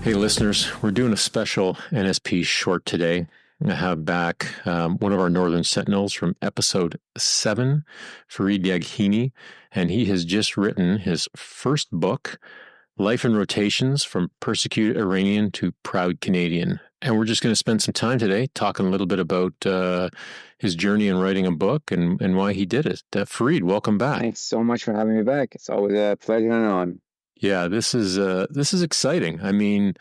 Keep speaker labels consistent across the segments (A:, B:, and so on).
A: Hey, listeners, we're doing a special NSP short today. I have back one of our Northern Sentinels from episode 7, Farid Yaghini, and he has just written his first book, Life in Rotations from Persecuted Iranian to Proud Canadian. And we're just going to spend some time today talking a little bit about his journey in writing a book and why he did it. Farid, welcome back.
B: Thanks so much for having me back. It's always a pleasure and an honor.
A: Yeah, this is exciting. I mean,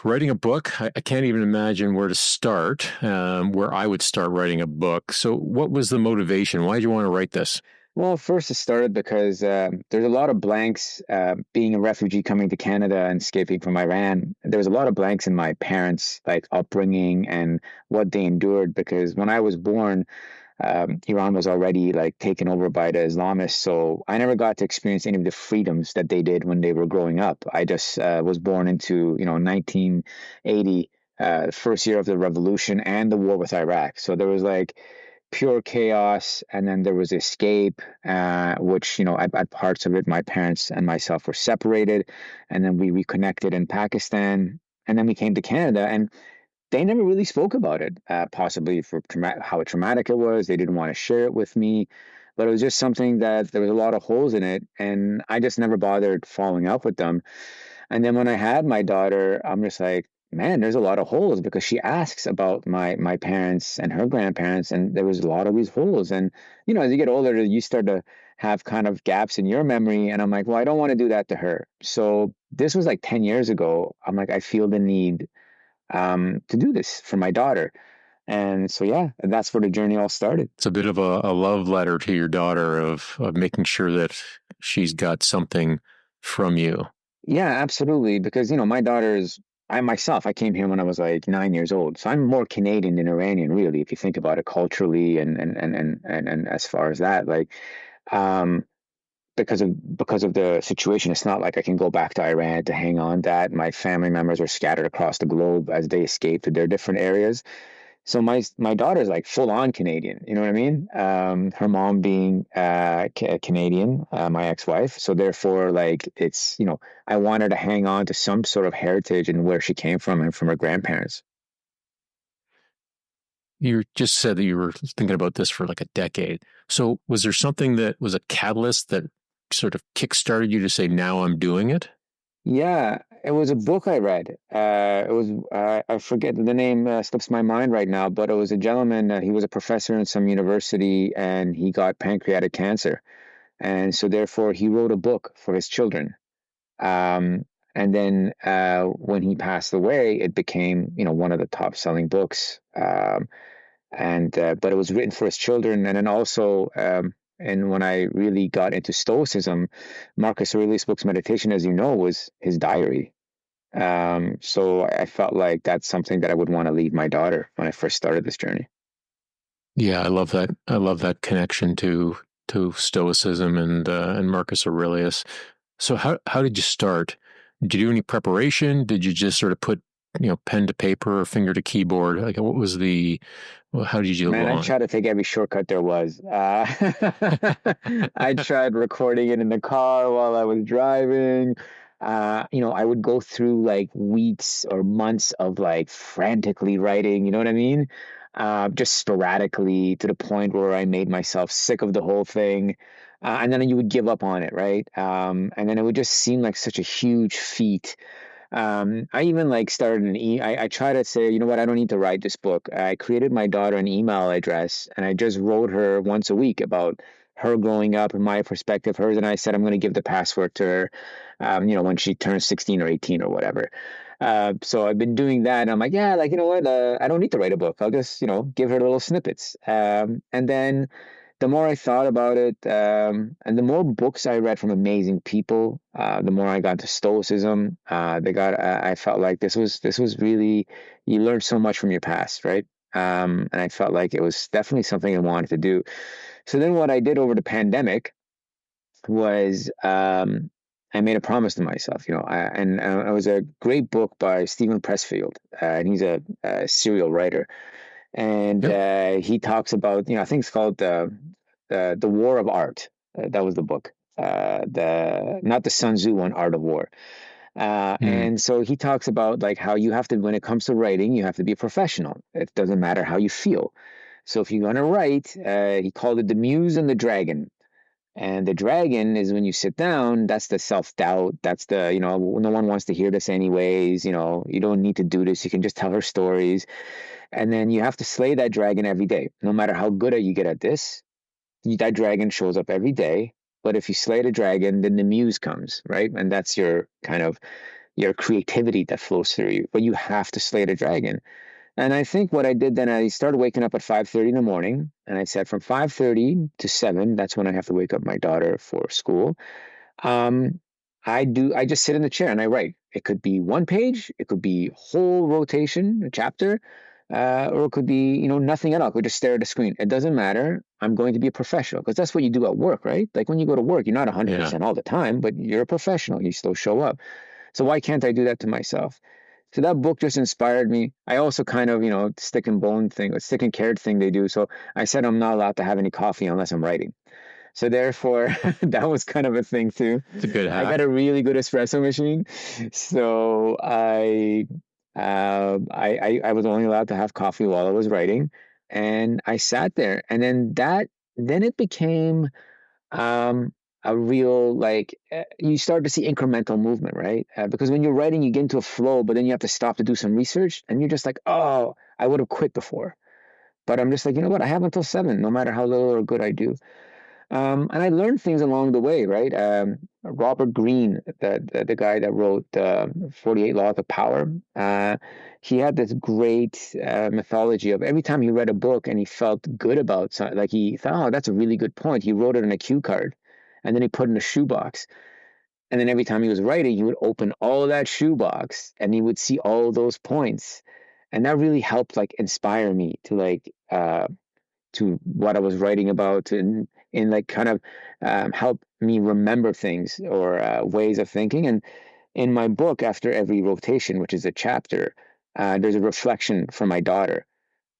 A: writing a book, I can't even imagine where to start, where I would start writing a book. So, what was the motivation? Why did you want to write this?
B: Well, first it started because there's a lot of blanks. Being a refugee coming to Canada and escaping from Iran, there was a lot of blanks in my parents' upbringing and what they endured. Because when I was born, Iran was already taken over by the Islamists, so I never got to experience any of the freedoms that they did when they were growing up. I just was born into 1980, the first year of the revolution and the war with Iraq. So there was pure chaos, and then there was escape, which at parts of it, my parents and myself were separated, and then we reconnected in Pakistan, and then we came to Canada, and they never really spoke about it, possibly for how traumatic it was. They didn't want to share it with me, but it was just something that there was a lot of holes in it, and I just never bothered following up with them. And then when I had my daughter, I'm just like, man, there's a lot of holes because she asks about my parents and her grandparents, and there was a lot of these holes. And as you get older, you start to have kind of gaps in your memory. And I'm like, well, I don't want to do that to her. So this was like 10 years ago. I'm like, I feel the need to do this for my daughter. And so, yeah, and that's where the journey all started.
A: It's a bit of a love letter to your daughter of making sure that she's got something from you.
B: Yeah, absolutely. Because, my daughter is, I myself, I came here when I was like 9 years old. So I'm more Canadian than Iranian, really, if you think about it culturally and as far as that, um, because of the situation, it's not like I can go back to Iran to hang on that. My family members are scattered across the globe as they escape to their different areas. So my daughter's like full on Canadian. You know what I mean? Her mom being Canadian, my ex-wife. So therefore, it's I want her to hang on to some sort of heritage and where she came from and from her grandparents.
A: You just said that you were thinking about this for like a decade. So was there something that was a catalyst that sort of kickstarted you to say, now I'm doing it?
B: Yeah, it was a book I read. It was I forget the name, slips my mind right now, but it was a gentleman. He was a professor in some university, and he got pancreatic cancer, and so therefore he wrote a book for his children. Um, and then when he passed away, it became one of the top selling books. And But it was written for his children, and then also. And when I really got into Stoicism, Marcus Aurelius' book's meditation, as you know, was his diary. So I felt like that's something that I would want to leave my daughter when I first started this journey.
A: Yeah, I love that. I love that connection to Stoicism and Marcus Aurelius. So how did you start? Did you do any preparation? Did you just sort of put pen to paper or finger to keyboard? Like what was how did you go
B: Man, I
A: on?
B: tried to take every shortcut there was. I tried recording it in the car while I was driving. I would go through like weeks or months of frantically writing, you know what I mean? Just sporadically to the point where I made myself sick of the whole thing. And then you would give up on it, right? And then it would just seem like such a huge feat. I even started I try to say, you know what, I don't need to write this book. I created my daughter an email address, and I just wrote her once a week about her growing up and my perspective, hers, and I said I'm going to give the password to her, when she turns 16 or 18 or whatever. So I've been doing that. And I'm like, yeah, you know what? I don't need to write a book. I'll just, give her little snippets. And then the more I thought about it, and the more books I read from amazing people, the more I got to Stoicism. I felt like this was really, you learn so much from your past, right? And I felt like it was definitely something I wanted to do. So then what I did over the pandemic was I made a promise to myself, and it was a great book by Stephen Pressfield, and he's a serial writer, and
A: Yep.
B: he talks about, I think it's called the War of Art. That was the book. The Not the Sun Tzu one, Art of War.
A: Mm.
B: And so he talks about like how you have to, when it comes to writing, you have to be a professional. It doesn't matter how you feel. So if you're going to write, he called it the muse and the dragon. And the dragon is when you sit down, that's the self doubt. That's the, no one wants to hear this anyways. You don't need to do this. You can just tell her stories. And then you have to slay that dragon every day. No matter how good you get at this, that dragon shows up every day. But if you slay the dragon, then the muse comes, right? And that's your kind of your creativity that flows through you. But you have to slay the dragon. And I think what I did then, I started waking up at 5:30 in the morning, and I said from 5:30 to 7, that's when I have to wake up my daughter for school. Um, I just sit in the chair and I write. It could be one page, it could be whole rotation, a chapter, or it could be, nothing at all. I could just stare at the screen. It doesn't matter. I'm going to be a professional because that's what you do at work, right? Like when you go to work, you're not
A: Yeah.
B: 100% all the time, but you're a professional. You still show up. So why can't I do that to myself? So that book just inspired me. I also kind of, stick and bone thing, stick and carrot thing they do. So I said I'm not allowed to have any coffee unless I'm writing. So therefore, that was kind of a thing too.
A: It's a good
B: I got
A: hack.
B: a really good espresso machine, so I was only allowed to have coffee while I was writing, and I sat there, and then it became um, a real like you start to see incremental movement, right? Because when you're writing, you get into a flow, but then you have to stop to do some research, and you're just like, oh, I would have quit before, but I'm just like, you know what? I have until 7, no matter how little or good I do. And I learned things along the way, right? Robert Greene, the guy that wrote 48 Laws of Power, he had this great mythology of every time he read a book and he felt good about something, like he thought, oh, that's a really good point. He wrote it on a cue card and then he put it in a shoebox. And then every time he was writing, he would open all that shoebox and he would see all those points. And that really helped like inspire me to to what I was writing about and like kind of help me remember things or ways of thinking. And in my book, after every rotation, which is a chapter, there's a reflection from my daughter,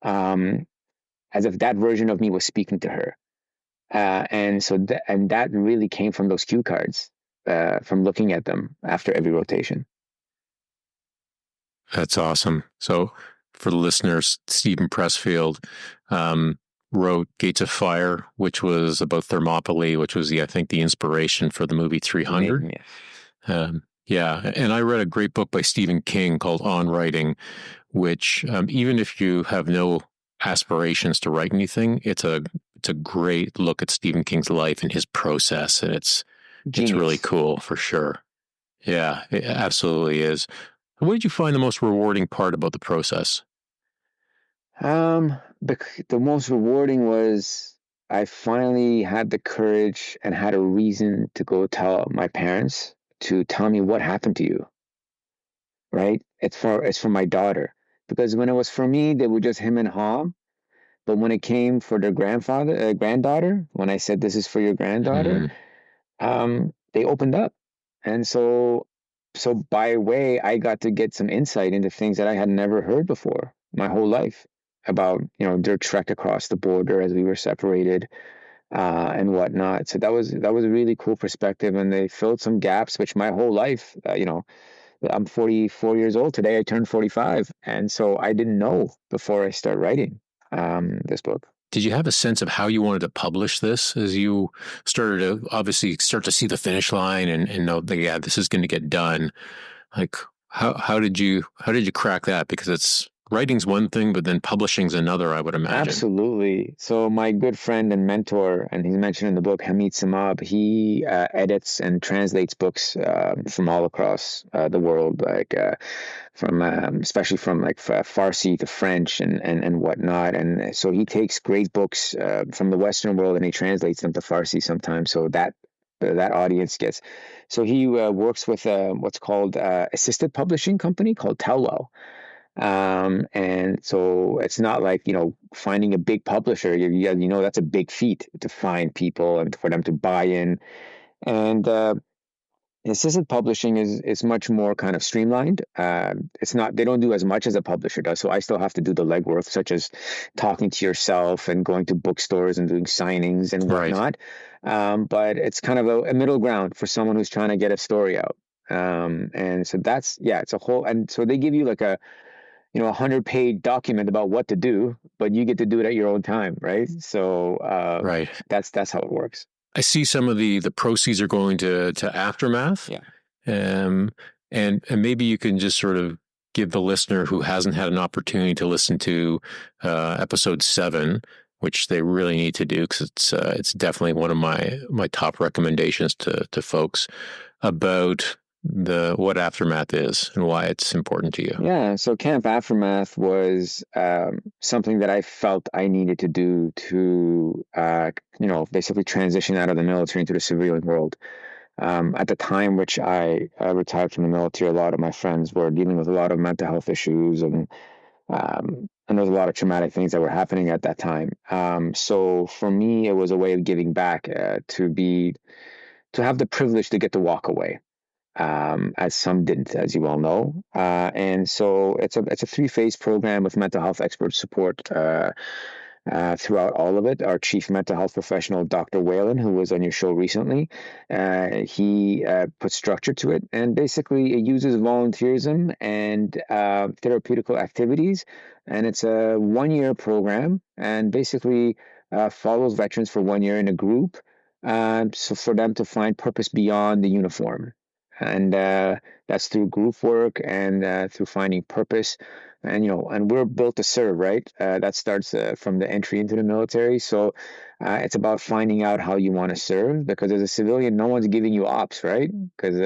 B: um, as if that version of me was speaking to her. And that really came from those cue cards, from looking at them after every rotation.
A: That's awesome. So, for the listeners, Stephen Pressfield um, wrote Gates of Fire, which was about Thermopylae, which was I think the inspiration for the movie 300.
B: Yes.
A: Yeah, and I read a great book by Stephen King called On Writing, which even if you have no aspirations to write anything, it's a great look at Stephen King's life and his process, and it's really
B: Genius.
A: cool for sure. Yeah, it absolutely is. What did you find the most rewarding part about the process?
B: The most rewarding was I finally had the courage and had a reason to go tell my parents to tell me what happened to you, right? It's for my daughter. Because when it was for me, they were just him and haw. But when it came for their granddaughter, when I said this is for your granddaughter,
A: Mm,
B: they opened up. And so by way, I got to get some insight into things that I had never heard before my whole life about, their trek across the border as we were separated, and whatnot. So that was a really cool perspective, and they filled some gaps, which my whole life, I'm 44 years old today. I turned 45, and so I didn't know before I started writing this book.
A: did you have a sense of how you wanted to publish this as you started to obviously start to see the finish line and know that yeah, this is going to get done? Like how did you crack that? Because it's writing's one thing, but then publishing's another, I would imagine.
B: Absolutely. So my good friend and mentor, and he's mentioned in the book, Hamid Samab, he edits and translates books from all across the world, like from especially from like Farsi to French and whatnot. And so he takes great books from the Western world and he translates them to Farsi sometimes. So that audience gets. So he works with what's called assisted publishing company called Telwell. And so it's not like, finding a big publisher. That's a big feat to find people and for them to buy in. And assisted publishing is much more kind of streamlined. It's not, they don't do as much as a publisher does. So I still have to do the legwork, such as talking to yourself and going to bookstores and doing signings and
A: Right.
B: whatnot. But it's kind of a middle ground for someone who's trying to get a story out. And so that's, yeah, it's a whole, and so they give you like a, 100-page document about what to do, but you get to do it at your own time, right? So
A: Right.
B: that's how it works.
A: I see some of the proceeds are going to Aftermath.
B: Yeah.
A: Um, and maybe you can just sort of give the listener who hasn't had an opportunity to listen to episode 7, which they really need to do, because it's definitely one of my top recommendations to folks about what Aftermath is and why it's important to you.
B: Yeah, so Camp Aftermath was something that I felt I needed to do to, basically transition out of the military into the civilian world. At the time which I retired from the military, a lot of my friends were dealing with a lot of mental health issues, and there was a lot of traumatic things that were happening at that time. So for me, it was a way of giving back, to have the privilege to get to walk away, as some didn't, as you all know. And so it's a 3-phase program with mental health expert support throughout all of it. Our chief mental health professional, Dr. Whalen, who was on your show recently, he put structure to it, and basically it uses volunteerism and therapeutical activities, and it's a 1-year program, and basically follows veterans for 1 year in a group, so for them to find purpose beyond the uniform. And that's through group work and through finding purpose, and we're built to serve, right? That starts from the entry into the military. So it's about finding out how you want to serve, because as a civilian, no one's giving you ops, right? Because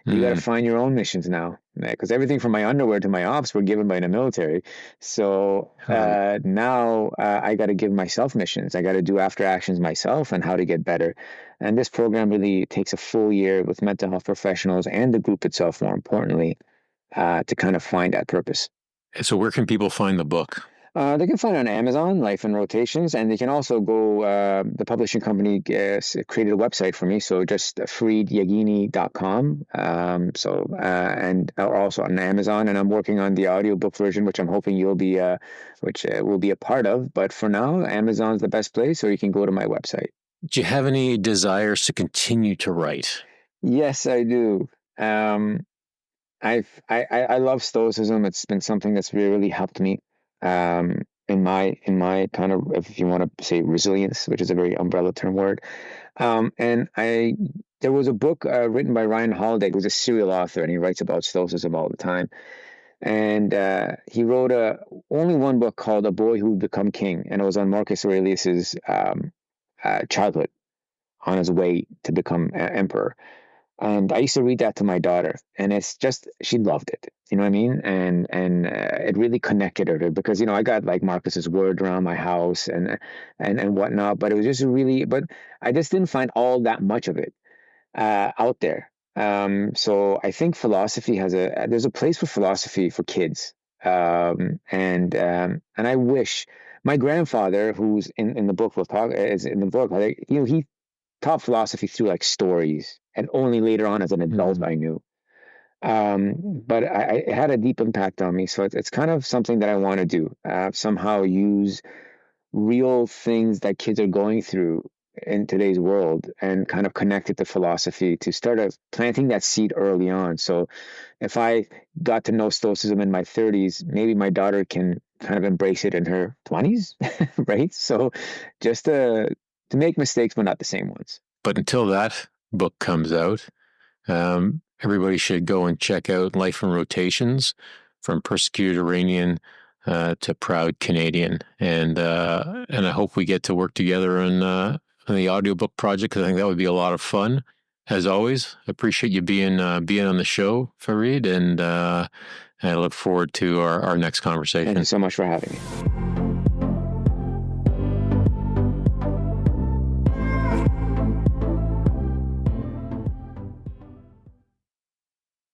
B: you got to find your own missions now. Because everything from my underwear to my ops were given by the military. So now I got to give myself missions. I got to do after actions myself and how to get better. And this program really takes a full year with mental health professionals and the group itself, more importantly, to kind of find that purpose.
A: So where can people find the book?
B: They can find it on Amazon, Life in Rotations, and they can also go, the publishing company created a website for me, so just faridyaghini.com. And also on Amazon, and I'm working on the audiobook version, which I'm hoping you'll be, which will be a part of. But for now, Amazon's the best place, or you can go to my website.
A: Do you have any desires to continue to write?
B: Yes, I do. I love Stoicism. It's been something that's really helped me, in my kind of, if you want to say, resilience, which is a very umbrella term word. And there was a book written by Ryan Holiday, who's a serial author, and he writes about Stoicism all the time. And he wrote only one book called A Boy Who Would Become King, and it was on Marcus Aurelius's childhood, on his way to become emperor. And I used to read that to my daughter, and it's just, she loved it. You know what I mean? And it really connected her, because I got like Marcus's word around my house and whatnot, but it was just really, but I just didn't find all that much of it out there. So I think philosophy there's a place for philosophy for kids, and I wish my grandfather, who's in the book, is in the book, like, he taught philosophy through like stories, and only later on as an adult I knew. But it had a deep impact on me. So it's kind of something that I want to do. Somehow use real things that kids are going through in today's world, and kind of connect it to philosophy, to start planting that seed early on. So if I got to know Stoicism in my 30s, maybe my daughter can kind of embrace it in her 20s, right? So just to make mistakes, but not the same ones.
A: But until that book comes out, everybody should go and check out Life in Rotations, from persecuted Iranian to proud Canadian. And I hope we get to work together on the audiobook project, because I think that would be a lot of fun. As always, appreciate you being on the show, Farid, and I look forward to our next conversation.
B: Thank you so much for having me.